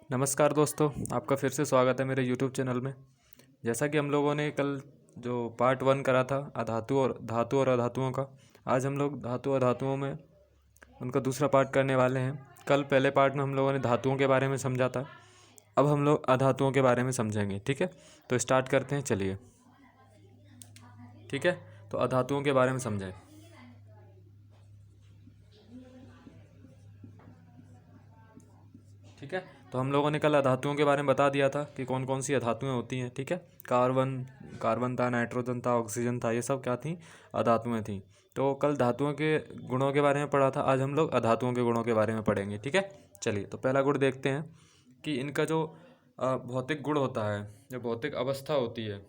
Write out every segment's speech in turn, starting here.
नमस्कार दोस्तों, आपका फिर से स्वागत है मेरे यूट्यूब चैनल में। जैसा कि हम लोगों ने कल जो पार्ट 1 करा था धातु और अधातुओं का, आज हम लोग धातु और धातुओं में उनका दूसरा पार्ट करने वाले हैं। कल पहले पार्ट में हम लोगों ने धातुओं के बारे में समझा था, अब हम लोग अधातुओं के बारे में समझेंगे। ठीक है, तो स्टार्ट करते हैं, चलिए। ठीक है, तो अधातुओं के बारे में समझें। ठीक है, तो हम लोगों ने कल अधातुओं के बारे में बता दिया था कि कौन कौन सी अधातुएं होती हैं। ठीक है, कार्बन था, नाइट्रोजन था, ऑक्सीजन था, ये सब क्या थी? अधातुएं थी। तो कल धातुओं के गुणों के बारे में पढ़ा था, आज हम लोग अधातुओं के गुणों के बारे में पढ़ेंगे। ठीक है, चलिए। तो पहला गुण देखते हैं कि इनका जो भौतिक गुण होता है, जो भौतिक अवस्था होती है,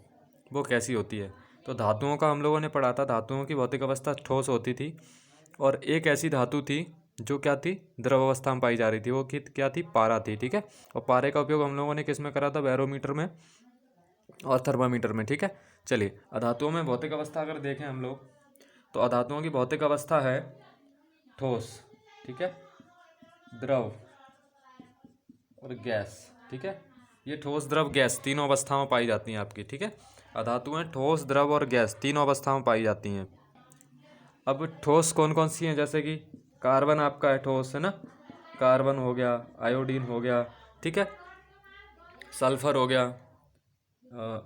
वो कैसी होती है। तो धातुओं का हम लोगों ने पढ़ा था, धातुओं की भौतिक अवस्था ठोस होती थी, और एक ऐसी धातु थी जो क्या थी? द्रव अवस्था में पाई जा रही थी। वो क्या थी? पारा थी। ठीक है, और पारे का उपयोग हम लोगों ने किस में करा था? बैरोमीटर में और थर्मामीटर में। ठीक है, चलिए। अधातुओं में भौतिक अवस्था अगर देखें हम लोग, तो अधातुओं की भौतिक अवस्था है ठोस, ठीक है, द्रव और गैस। ठीक है, ये ठोस, द्रव, गैस तीनों अवस्थाओं में पाई जाती हैं आपकी। ठीक है, अधातुएं ठोस, द्रव और गैस तीनों अवस्थाओं में पाई जाती हैं। अब ठोस कौन कौन सी हैं? जैसे कि कार्बन आपका है ठोस, है ना? कार्बन हो गया, आयोडीन हो गया, ठीक है, सल्फर हो गया,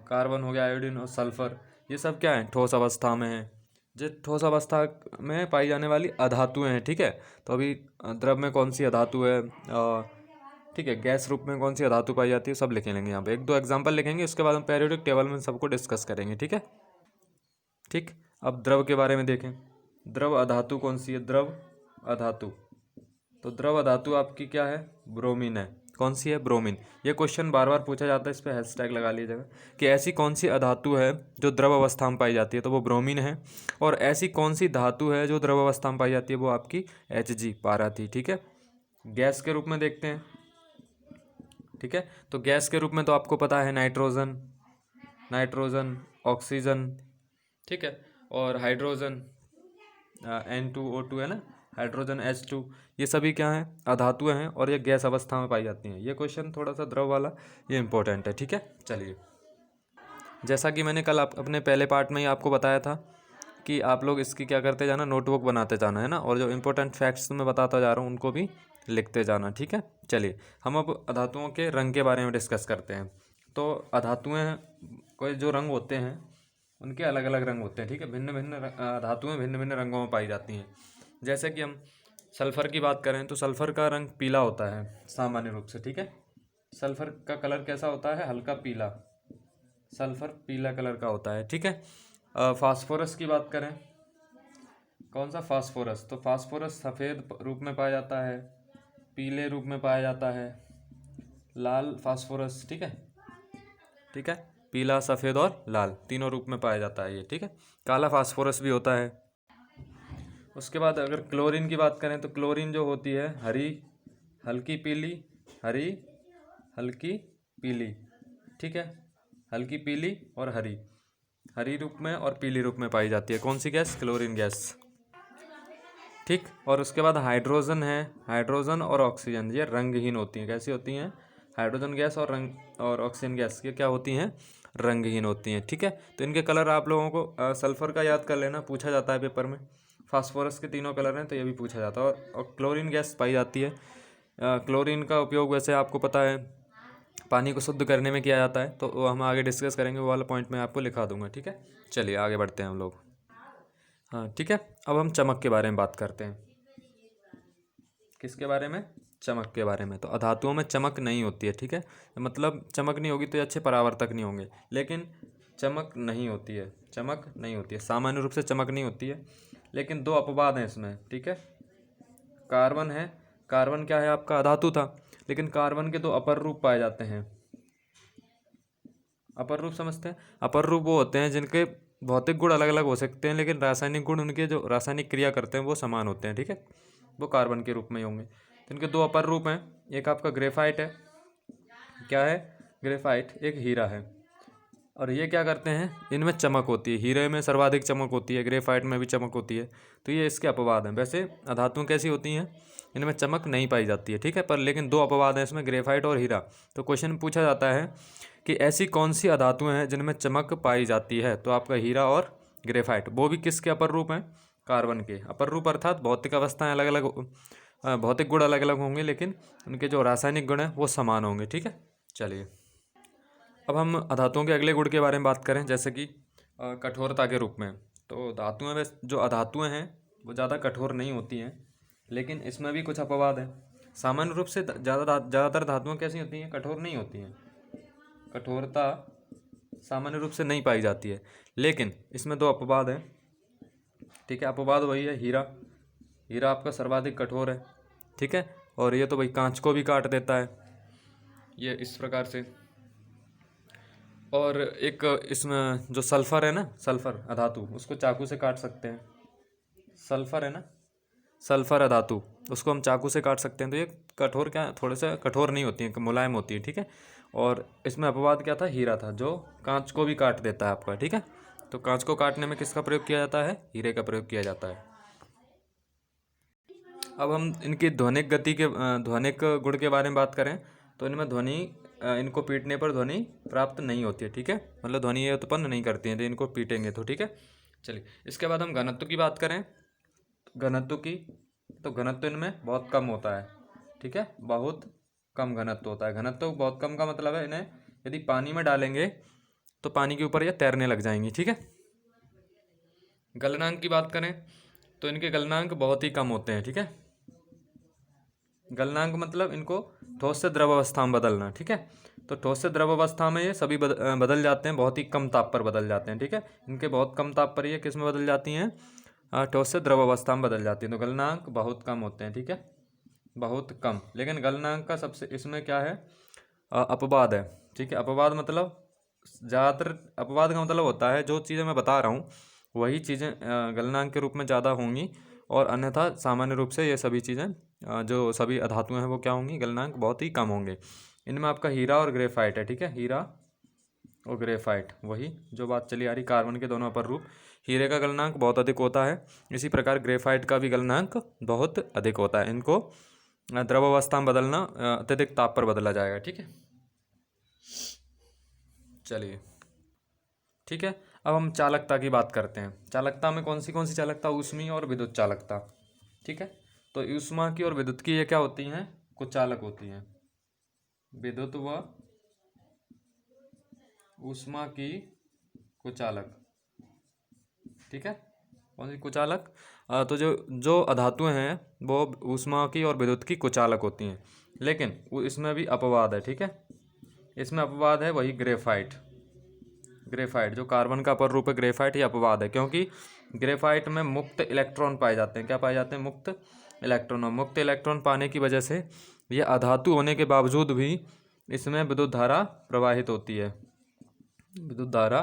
कार्बन हो गया, आयोडीन और सल्फर, ये सब क्या है? ठोस अवस्था में है। जो ठोस अवस्था में पाई जाने वाली अधातुएं हैं। ठीक है, तो अभी द्रव में कौन सी अधातु है, ठीक है, गैस रूप में कौन सी अधातु पाई जाती है, सब लिख लेंगे यहाँ पे। एक दो एग्जाम्पल लिखेंगे, उसके बाद हम पेरियोडिक टेबल में सबको डिस्कस करेंगे। ठीक है, ठीक। अब द्रव के बारे में देखें। द्रव अधातु कौन सी है? द्रव अधातु, तो द्रव अधातु आपकी क्या है? ब्रोमीन है। कौन सी है? ब्रोमीन। ये क्वेश्चन बार बार पूछा जाता है, इस पर हैशटैग लगा लीजिएगा कि ऐसी कौन सी अधातु है जो द्रव अवस्था में पाई जाती है, तो वो ब्रोमीन है। और ऐसी कौन सी धातु है जो द्रव अवस्था में पाई जाती है, वो आपकी Hg, पारा थी। ठीक है, गैस के रूप में देखते हैं। ठीक है, तो गैस के रूप में तो आपको पता है नाइट्रोजन, ऑक्सीजन, ठीक है, और हाइड्रोजन, N2O2 है ना, हाइड्रोजन H2, ये सभी क्या हैं? अधातुएं हैं, और ये गैस अवस्था में पाई जाती हैं। ये क्वेश्चन थोड़ा सा द्रव वाला, ये इंपॉर्टेंट है। ठीक है, चलिए। जैसा कि मैंने कल अपने पहले पार्ट में ही आपको बताया था कि आप लोग इसकी क्या करते जाना? नोटबुक बनाते जाना, है ना, और जो इंपॉर्टेंट फैक्ट्स मैं बताता जा रहा हूँ उनको भी लिखते जाना। ठीक है, चलिए। हम अब अधातुओं के रंग के बारे में डिस्कस करते हैं। तो अधातुएं कोई जो रंग होते हैं, उनके अलग अलग रंग होते हैं। ठीक है, भिन्न भिन्न धातुएं भिन्न भिन्न रंगों में पाई जाती हैं। जैसे कि हम सल्फ़र की बात करें, तो सल्फ़र का रंग पीला होता है सामान्य रूप से। ठीक है, सल्फ़र का कलर कैसा होता है? हल्का पीला। सल्फ़र पीला कलर का होता है। ठीक है, फास्फोरस की बात करें, कौन सा? फास्फोरस। तो फास्फोरस सफ़ेद रूप में पाया जाता है, पीले रूप में पाया जाता है, लाल फास्फोरस। ठीक है, ठीक है, पीला, सफ़ेद और लाल तीनों रूप में पाया जाता है ये। ठीक है, काला फास्फोरस भी होता है। उसके बाद अगर क्लोरीन की बात करें, तो क्लोरीन जो होती है हरी, हल्की पीली, हरी, हल्की पीली। ठीक है, हल्की पीली और हरी, हरी रूप में और पीली रूप में पाई जाती है। कौन सी गैस? Chlorine gas. ठीक, और उसके बाद हाइड्रोजन है, हाइड्रोजन और ऑक्सीजन, ये रंगहीन होती हैं। कैसी होती हैं? हाइड्रोजन गैस और ऑक्सीजन गैस, ये क्या होती हैं? रंगहीन होती हैं। ठीक है, तो इनके कलर आप लोगों को सल्फ़र का याद कर लेना, पूछा जाता है पेपर में। फास्फोरस के तीनों कलर हैं, तो ये भी पूछा जाता है। और क्लोरीन गैस पाई जाती है। क्लोरीन का उपयोग वैसे आपको पता है पानी को शुद्ध करने में किया जाता है, तो वो हम आगे डिस्कस करेंगे, वो वाला पॉइंट मैं आपको लिखा दूंगा। ठीक है, चलिए आगे बढ़ते हैं हम लोग। हाँ, ठीक है, अब हम चमक के बारे में बात करते हैं। किसके बारे में? चमक के बारे में। तो अधातुओं में चमक नहीं होती है। ठीक है, मतलब चमक नहीं होगी तो ये अच्छे परावर्तक नहीं होंगे, लेकिन चमक नहीं होती है, चमक नहीं होती है, सामान्य रूप से चमक नहीं होती है। लेकिन दो अपवाद हैं इसमें। ठीक है, कार्बन है, कार्बन क्या है आपका? अधातु था, लेकिन कार्बन के दो अपर रूप पाए जाते हैं। अपर रूप समझते हैं? अपर रूप वो होते हैं जिनके भौतिक गुण अलग अलग हो सकते हैं, लेकिन रासायनिक गुण, उनके जो रासायनिक क्रिया करते हैं वो समान होते हैं। ठीक है, वो कार्बन के रूप में ही होंगे। तो इनके दो अपर रूप हैं, एक आपका ग्रेफाइट है। क्या है? ग्रेफाइट एक हीरा है। और ये क्या करते हैं, इनमें चमक होती है, हीरे में सर्वाधिक चमक होती है, ग्रेफाइट में भी चमक होती है, तो ये इसके अपवाद हैं। वैसे अधातुएं कैसी होती हैं, इनमें चमक नहीं पाई जाती है, ठीक है, पर लेकिन दो अपवाद हैं इसमें, ग्रेफाइट और हीरा। तो क्वेश्चन में पूछा जाता है कि ऐसी कौन सी अधातुएं हैं जिनमें चमक पाई जाती है, तो आपका हीरा और ग्रेफाइट, वो भी किसके अपर रूप हैं, कार्बन के अपर रूप, अर्थात भौतिक अवस्थाएं अलग अलग, भौतिक गुण अलग अलग होंगे लेकिन उनके जो रासायनिक गुण हैं वो समान होंगे, ठीक है। चलिए अब हम अधातुओं के अगले गुण के बारे में बात करें, जैसे कि कठोरता के रूप में। तो धातुएं में जो अधातुएं हैं वो ज़्यादा कठोर नहीं होती हैं, लेकिन इसमें भी कुछ अपवाद हैं। सामान्य रूप से ज़्यादातर धातुएं कैसी होती हैं, कठोर नहीं होती हैं, कठोरता सामान्य रूप से नहीं पाई जाती है, लेकिन इसमें दो अपवाद हैं, ठीक है। अपवाद वही है, हीरा, हीरा आपका सर्वाधिक कठोर है, ठीक है, और ये तो भाई कांच को भी काट देता है, ये इस प्रकार से। और एक इसमें जो सल्फ़र है ना, सल्फ़र अधातु, उसको चाकू से काट सकते हैं, सल्फ़र है ना, सल्फ़र अधातु, उसको हम चाकू से काट सकते हैं, तो ये कठोर क्या, थोड़े से कठोर नहीं होती है, मुलायम होती है, ठीक है। और इसमें अपवाद क्या था, हीरा था, जो कांच को भी काट देता है आपका, ठीक है। तो कांच को काटने में किसका प्रयोग किया जाता है, हीरे का प्रयोग किया जाता है। अब हम इनकी ध्वनिक गति के ध्वनिक गुण के बारे में बात करें, तो इनमें ध्वनि, इनको पीटने पर ध्वनि प्राप्त नहीं होती है, ठीक है, मतलब ध्वनि ये उत्पन्न नहीं करती हैं, तो इनको पीटेंगे तो, ठीक है। चलिए इसके बाद हम घनत्व की बात करें, घनत्व की, तो घनत्व इनमें बहुत कम होता है, ठीक है, बहुत कम घनत्व होता है। घनत्व बहुत कम का मतलब है इन्हें यदि पानी में डालेंगे तो पानी के ऊपर ये तैरने लग जाएंगी, ठीक है। गलनांक की बात करें तो इनके गलनांक बहुत ही कम होते हैं, ठीक है। गलनांक मतलब इनको ठोस से द्रव अवस्था में बदलना, ठीक है। तो ठोस से द्रव अवस्था में ये सभी बदल जाते हैं, बहुत ही कम ताप पर बदल जाते हैं, ठीक है। इनके बहुत कम ताप पर ये किस में बदल जाती हैं, ठोस से द्रव अवस्था में बदल जाती हैं। तो गलनांक बहुत कम होते हैं, ठीक है, बहुत कम। लेकिन गलनांक का सबसे इसमें क्या है, अपवाद है, ठीक है। अपवाद मतलब ज़्यादातर, अपवाद का मतलब होता है जो चीज़ें मैं बता रहा हूँ वही चीज़ें गलनांक के रूप में ज़्यादा होंगी, और अन्यथा सामान्य रूप से ये सभी चीज़ें जो सभी अधातुएं हैं वो क्या होंगी, गलनांक बहुत ही कम होंगे। इनमें आपका हीरा और ग्रेफाइट है, ठीक है, हीरा और ग्रेफाइट, वही जो बात चली आ रही, कार्बन के दोनों अपर रूप। हीरे का गलनांक बहुत अधिक होता है, इसी प्रकार ग्रेफाइट का भी गलनांक बहुत अधिक होता है। इनको द्रव अवस्था में बदलना, अत्यधिक ताप पर बदला जाएगा, ठीक है। चलिए ठीक है, अब हम चालकता की बात करते हैं। चालकता में कौन सी चालकता, ऊष्मीय और विद्युत चालकता, ठीक है। तो ऊष्मा की और विद्युत की ये क्या होती हैं, कुचालक होती हैं, विद्युत व ऊष्मा की कुचालक, ठीक है। कौन सी कुचालक, तो जो जो अधातुएं हैं वो ऊष्मा की और विद्युत की कुचालक होती हैं, लेकिन इसमें भी अपवाद है, ठीक है। इसमें अपवाद है वही ग्रेफाइट, ग्रेफाइट जो कार्बन का अपर रूप है, ग्रेफाइट, ये अपवाद है, क्योंकि ग्रेफाइट में मुक्त इलेक्ट्रॉन पाए जाते हैं। क्या पाए जाते हैं, मुक्त इलेक्ट्रॉन। और मुक्त इलेक्ट्रॉन पाने की वजह से ये अधातु होने के बावजूद भी इसमें विद्युत धारा प्रवाहित होती है, विद्युत धारा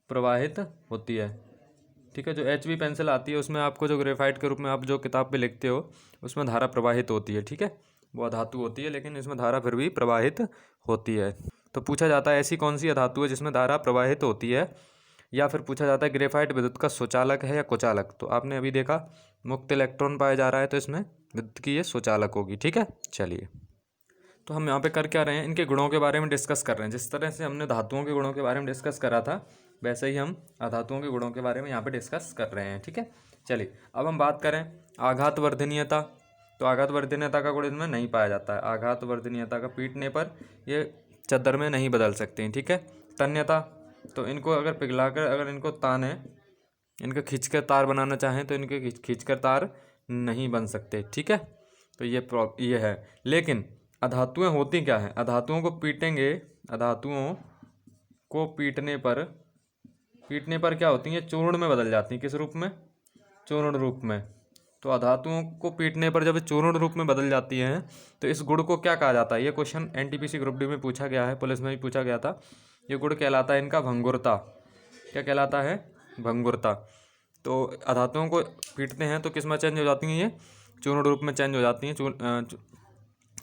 प्रवाहित होती है, ठीक है। जो HB पेंसिल आती है उसमें आपको जो ग्रेफाइट के रूप में आप जो किताब पे लिखते हो उसमें धारा प्रवाहित होती है, ठीक है, वो अधातु होती है लेकिन इसमें धारा फिर भी प्रवाहित होती है। तो पूछा जाता है ऐसी कौन सी अधातु है जिसमें धारा प्रवाहित होती है, या फिर पूछा जाता है ग्रेफाइट विद्युत का सुचालक है या कुचालक। तो आपने अभी देखा मुक्त इलेक्ट्रॉन पाया जा रहा है, तो इसमें विद्युत की ये सुचालक होगी, ठीक है। चलिए तो हम यहाँ पे कर क्या रहे हैं, इनके गुणों के बारे में डिस्कस कर रहे हैं। जिस तरह से हमने धातुओं के गुणों के बारे में डिस्कस करा था वैसे ही हम अधातुओं के गुणों के बारे में यहाँ पे डिस्कस कर रहे हैं, ठीक है। चलिए अब हम बात करें आघात वर्धनीयता। तो आघात वर्धनीयता का गुण इनमें नहीं पाया जाता है, आघात वर्धनीयता का पीटने पर ये चद्दर में नहीं बदल सकते हैं, ठीक है। तन्यता, तो इनको अगर पिघलाकर अगर इनको ताने, इनको खींचकर तार बनाना चाहें तो इनके खींचकर तार नहीं बन सकते, ठीक है। तो ये है। लेकिन अधातुएं होती क्या हैं, अधातुओं को पीटेंगे, अधातुओं को पीटने पर क्या होती हैं, चूर्ण में बदल जाती हैं। किस रूप में, चूर्ण रूप में। तो अधातुओं को पीटने पर जब चूर्ण रूप में बदल जाती हैं तो इस गुण को क्या कहा जाता है। ये क्वेश्चन NTPC ग्रुप डी में पूछा गया है, पुलिस में भी पूछा गया था। ये गुण कहलाता है इनका भंगुरता। क्या कहलाता है, भंगुरता। तो अधातुओं को पीटते हैं तो किस में चेंज हो जाती हैं, ये चूर्ण रूप में चेंज हो जाती हैं,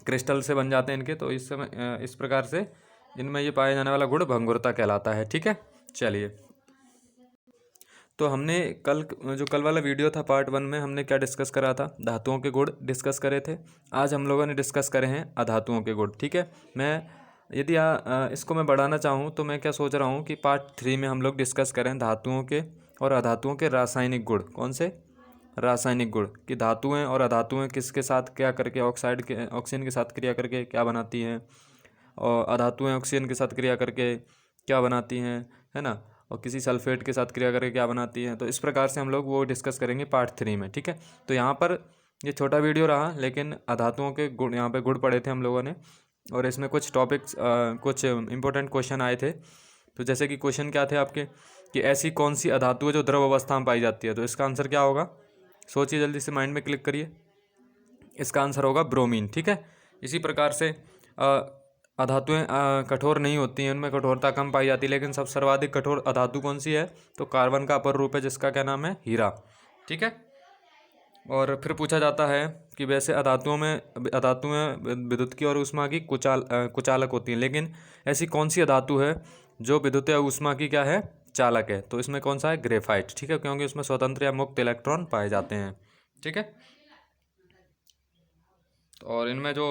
क्रिस्टल से बन जाते हैं इनके। तो इस समय इस प्रकार से इनमें ये पाया जाने वाला गुण भंगुरता कहलाता है। ठीक है, चलिए। तो हमने कल वाला वीडियो था पार्ट 1 में हमने क्या डिस्कस करा था, धातुओं के गुण डिस्कस करे थे। आज हम लोगों ने डिस्कस करे हैं अधातुओं के गुण। ठीक है, यदि इसको मैं बढ़ाना चाहूँ तो मैं क्या सोच रहा हूँ कि पार्ट 3 में हम लोग डिस्कस करें धातुओं के और अधातुओं के रासायनिक गुण। कौन से रासायनिक गुण, कि धातुएं और अधातुएं किसके साथ क्या करके ऑक्सीजन के साथ क्रिया करके क्या बनाती हैं, और अधातुएं ऑक्सीजन के साथ क्रिया करके क्या बनाती हैं, है ना, और किसी सल्फेट के साथ क्रिया करके क्या बनाती हैं। तो इस प्रकार से हम लोग वो डिस्कस करेंगे पार्ट 3 में। ठीक है, तो यहाँ पर ये छोटा वीडियो रहा, लेकिन अधातुओं के गुण यहाँ पे गुण पढ़े थे हम लोगों ने, और इसमें कुछ टॉपिक्स कुछ इंपॉर्टेंट क्वेश्चन आए थे। तो जैसे कि क्वेश्चन क्या थे आपके, कि ऐसी कौन सी अधातु है जो द्रव अवस्था में पाई जाती है। तो इसका आंसर क्या होगा, सोचिए, जल्दी से माइंड में क्लिक करिए। इसका आंसर होगा ब्रोमीन। ठीक है, इसी प्रकार से अधातुएं कठोर नहीं होती हैं, उनमें कठोरता कम पाई जाती है, लेकिन सब सर्वाधिक कठोर अधातु कौन सी है, तो कार्बन का अपर रूप है, जिसका क्या नाम है, हीरा। ठीक है, और फिर पूछा जाता है कि वैसे अधातुएं विद्युत की और ऊष्मा की कुचालक होती हैं, लेकिन ऐसी कौन सी अधातु है जो विद्युत या ऊष्मा की क्या है, चालक है। तो इसमें कौन सा है, ग्रेफाइट। ठीक है, क्योंकि उसमें स्वतंत्र या मुक्त इलेक्ट्रॉन पाए जाते हैं। ठीक है, और इनमें जो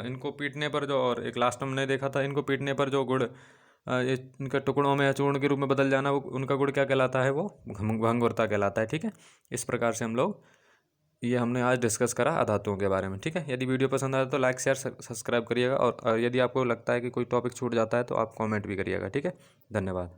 इनको पीटने पर जो, और एक लास्ट में हमने देखा था, इनको पीटने पर जो गुण इनके टुकड़ों में या चूर्ण के रूप में बदल जाना, वो उनका गुण क्या कहलाता है, वो भंगुरता कहलाता है। ठीक है, इस प्रकार से हम लोग ये हमने आज डिस्कस करा अधातुओं के बारे में। ठीक है, यदि वीडियो पसंद आया तो लाइक शेयर सब्सक्राइब करिएगा, और यदि आपको लगता है कि कोई टॉपिक छूट जाता है तो आप कमेंट भी करिएगा। ठीक है, धन्यवाद।